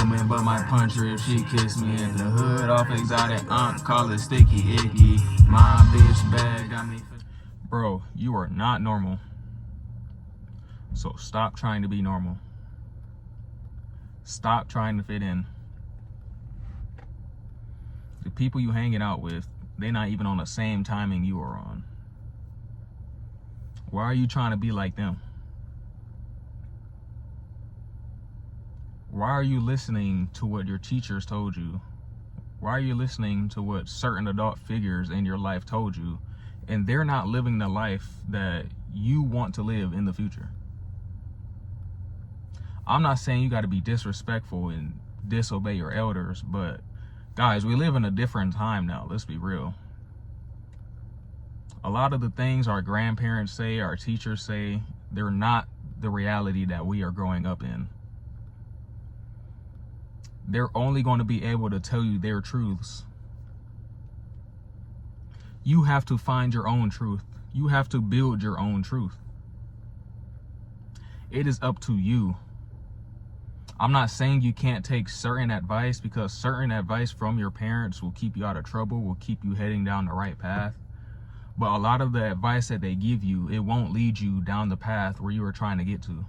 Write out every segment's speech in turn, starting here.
woman, but might punch her if she kiss me. In the hood, off exotic, call it sticky icky. My bitch bag got me. Bro, you are not normal. So stop trying to be normal. Stop trying to fit in. The people you hanging out with, they're not even on the same timing you are on. Why are you trying to be like them? Why are you listening to what your teachers told you? Why are you listening to what certain adult figures in your life told you, and they're not living the life that you want to live in the future? I'm not saying you got to be disrespectful and disobey your elders, but guys, we live in a different time now. Let's be real. A lot of the things our grandparents say, our teachers say, they're not the reality that we are growing up in. They're only going to be able to tell you their truths. You have to find your own truth. You have to build your own truth. It is up to you. I'm not saying you can't take certain advice, because certain advice from your parents will keep you out of trouble, will keep you heading down the right path. But a lot of the advice that they give you, it won't lead you down the path where you are trying to get to.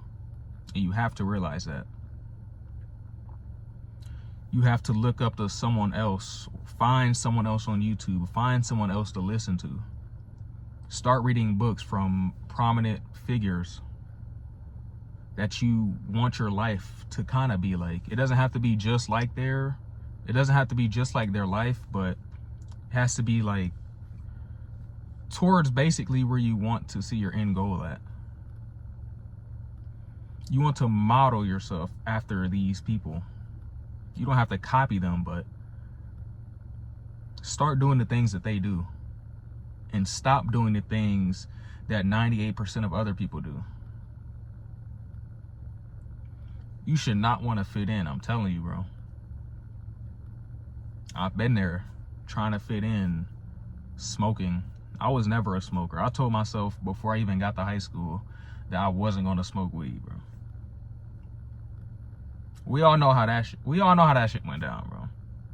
And you have to realize that. You have to look up to someone else, find someone else on YouTube, find someone else to listen to. Start reading books from prominent figures that you want your life to kind of be like. It doesn't have to be just like it doesn't have to be just like their life, but it has to be like towards basically where you want to see your end goal at. You want to model yourself after these people. You don't have to copy them, but start doing the things that they do, and stop doing the things that 98% of other people do. You should not want to fit in. I'm telling you, bro. I've been there trying to fit in, smoking. I was never a smoker. I told myself before I even got to high school that I wasn't going to smoke weed, bro. We all know how that shit went down, bro.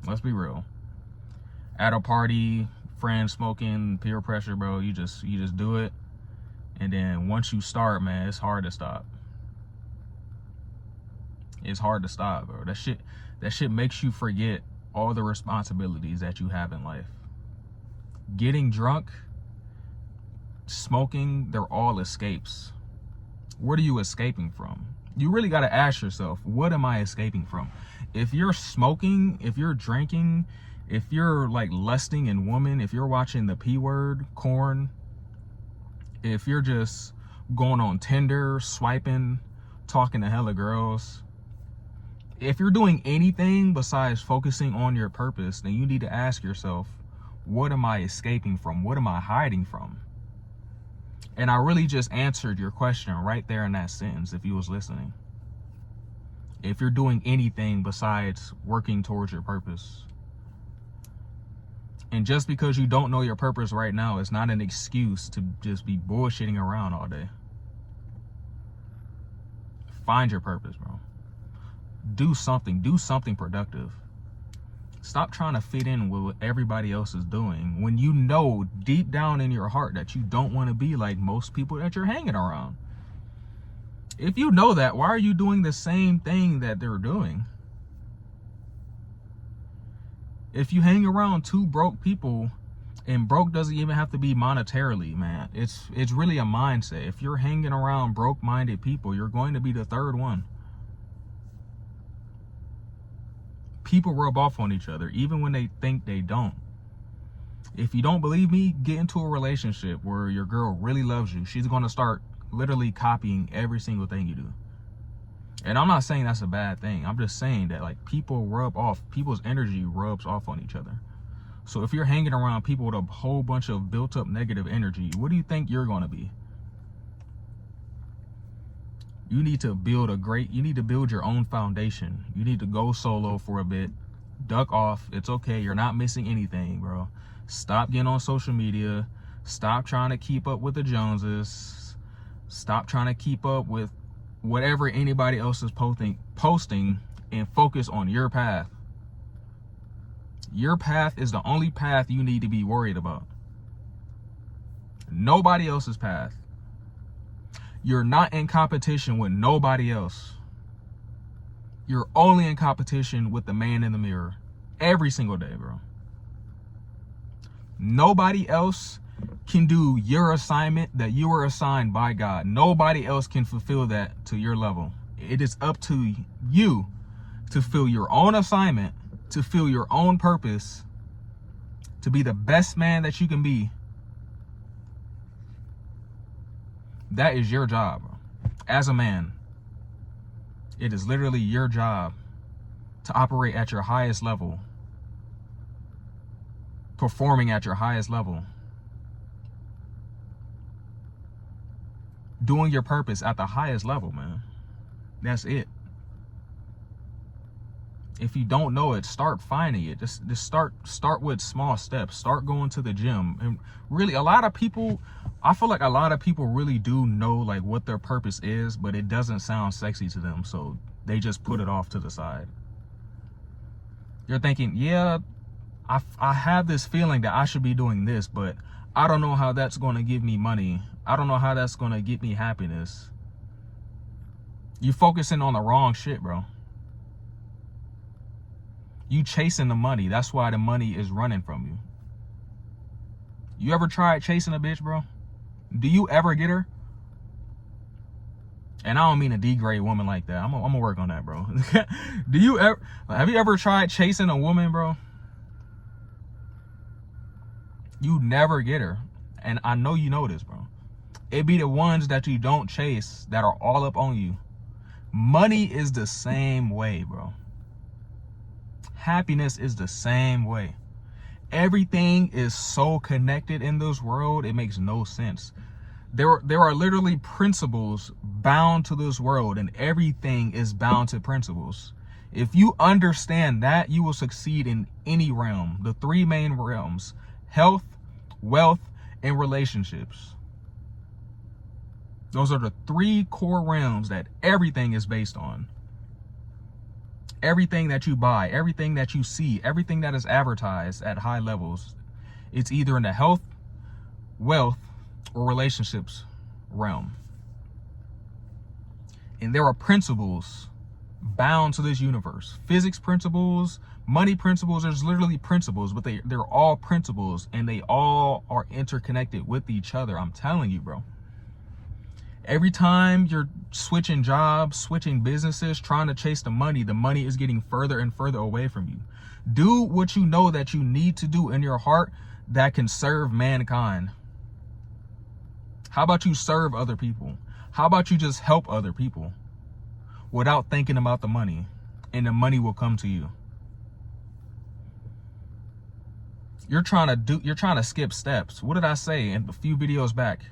Let's be real. At a party, friends smoking, peer pressure, bro, you just do it. And then once you start, man, it's hard to stop. It's hard to stop, bro. That shit makes you forget all the responsibilities that you have in life. Getting drunk, smoking, they're all escapes. What are you escaping from? You really got to ask yourself, what am I escaping from? If you're smoking, if you're drinking, if you're like lusting in women, if you're watching the P word, corn, if you're just going on Tinder, swiping, talking to hella girls, if you're doing anything besides focusing on your purpose, then you need to ask yourself, what am I escaping from? What am I hiding from? And I really just answered your question right there in that sentence, if you was listening. If you're doing anything besides working towards your purpose. And just because you don't know your purpose right now, it's not an excuse to just be bullshitting around all day. Find your purpose, bro. Do something productive. Stop trying to fit in with what everybody else is doing when you know deep down in your heart that you don't want to be like most people that you're hanging around. If you know that, why are you doing the same thing that they're doing? If you hang around two broke people, and broke doesn't even have to be monetarily, man. It's really a mindset. If you're hanging around broke-minded people, you're going to be the third one. People rub off on each other, even when they think they don't. If you don't believe me, get into a relationship where your girl really loves you. She's going to start literally copying every single thing you do. And I'm not saying that's a bad thing. I'm just saying that, like, people rub off. People's energy rubs off on each other. So if you're hanging around people with a whole bunch of built up negative energy, what do you think you're going to be? You need to build your own foundation. You need to go solo for a bit, duck off. It's okay. You're not missing anything, bro. Stop getting on social media. Stop trying to keep up with the Joneses. Stop trying to keep up with whatever anybody else is posting and focus on your path. Your path is the only path you need to be worried about. Nobody else's path. You're not in competition with nobody else. You're only in competition with the man in the mirror every single day, bro. Nobody else can do your assignment that you were assigned by God. Nobody else can fulfill that to your level. It is up to you to fill your own assignment, to fill your own purpose, to be the best man that you can be. That is your job, bro. As a man, it is literally your job to operate at your highest level, performing at your highest level, doing your purpose at the highest level, man. That's it. If you don't know it, start finding it. Just start with small steps. Start going to the gym. And really, a lot of people, I feel like a lot of people really do know like what their purpose is, but it doesn't sound sexy to them, so they just put it off to the side. You're thinking, yeah, I have this feeling that I should be doing this, but I don't know how that's going to give me money. I don't know how that's going to get me happiness. You're focusing on the wrong shit, bro. You chasing the money. That's why the money is running from you. You ever tried chasing a bitch, bro? Do you ever get her? And I don't mean a D-grade woman like that. I'm gonna work on that, bro. Have you ever tried chasing a woman, bro? You never get her. And I know you know this, bro. It be the ones that you don't chase that are all up on you. Money is the same way, bro. Happiness is the same way. Everything is so connected in this world, it makes no sense. There are literally principles bound to this world, and everything is bound to principles. If you understand that, you will succeed in any realm. The three main realms: health, wealth, and relationships. Those are the three core realms that everything is based on. Everything that you buy, everything that you see, everything that is advertised at high levels, it's either in the health, wealth, or relationships realm. And there are principles bound to this universe. Physics principles, money principles, there's literally principles, but they're all principles, and they all are interconnected with each other. I'm telling you, bro. Every time you're switching jobs, switching businesses, trying to chase the money is getting further and further away from you. Do what you know that you need to do in your heart that can serve mankind. How about you serve other people? How about you just help other people without thinking about the money, and the money will come to you. You're trying to skip steps. What did I say in a few videos back?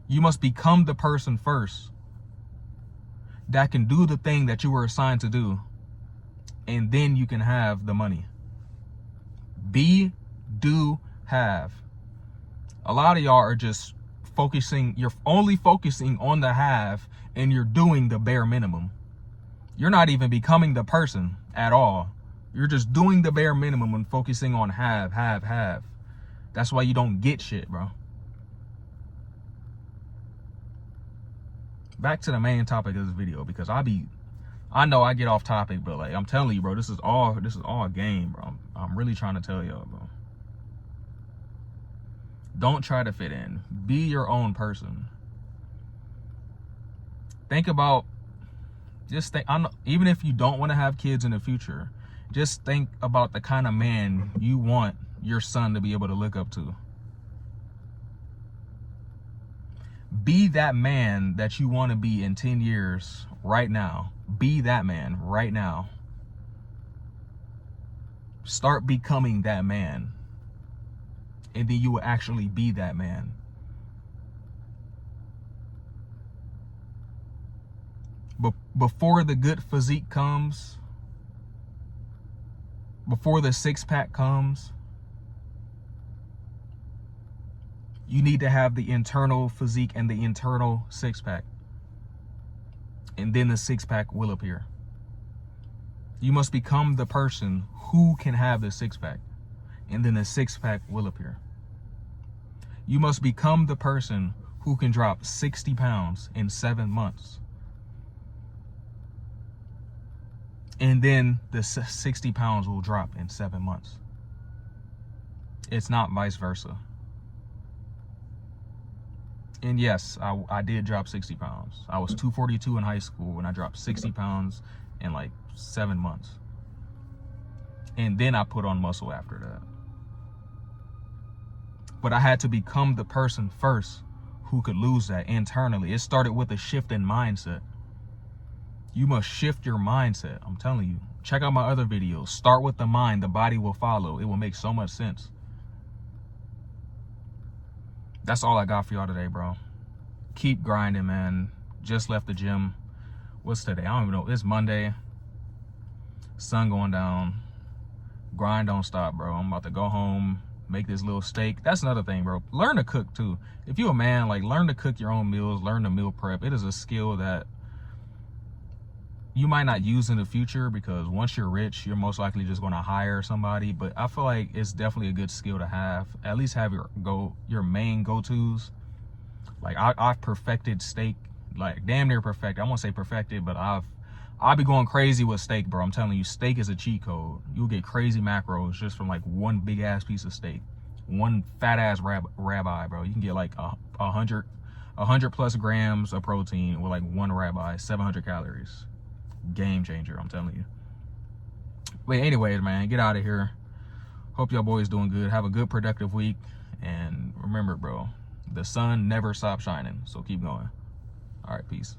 You must become the person first that can do the thing that you were assigned to do, and then you can have the money. Be, do, have. A lot of y'all are just you're only focusing on the have, and you're doing the bare minimum. You're not even becoming the person at all. You're just doing the bare minimum and focusing on have. That's why you don't get shit, bro. Back to the main topic of this video, because I know I get off topic, but like I'm telling you, bro, this is all a game, bro. I'm really trying to tell y'all, bro. Don't try to fit in. Be your own person. Think about, even if you don't want to have kids in the future, just think about the kind of man you want your son to be able to look up to. Be that man that you want to be in 10 years right now. Be that man right now. Start becoming that man. And then you will actually be that man. But before the good physique comes, before the six-pack comes, you need to have the internal physique and the internal six-pack. And then the six-pack will appear. You must become the person who can have the six-pack, and then the six-pack will appear. You must become the person who can drop 60 pounds in 7 months. And then the 60 pounds will drop in 7 months. It's not vice versa. And yes, I did drop 60 pounds. I was 242 in high school and I dropped 60 pounds in like 7 months. And then I put on muscle after that. But I had to become the person first who could lose that internally. It started with a shift in mindset. You must shift your mindset. I'm telling you. Check out my other videos. Start with the mind. The body will follow. It will make so much sense. That's all I got for y'all today, bro. Keep grinding, man. Just left the gym. What's today? I don't even know. It's Monday. Sun going down. Grind don't stop, bro. I'm about to go home, make this little steak. That's another thing, bro. Learn to cook too. If you're a man, like, learn to cook your own meals. Learn to meal prep. It is a skill that you might not use in the future, because once you're rich, you're most likely just going to hire somebody. But I feel like it's definitely a good skill to have. At least have your main go-tos. Like, I've perfected steak, like damn near perfected. I won't say perfected, but I'll be going crazy with steak, bro. I'm telling you, steak is a cheat code. You'll get crazy macros just from like one big ass piece of steak, one fat ass ribeye, bro. You can get like 100 plus grams of protein with like one ribeye, 700 calories. Game changer, I'm telling you. But anyways, man, get out of here. Hope y'all boys doing good. Have a good, productive week. And remember, bro, the sun never stops shining. So keep going. All right, peace.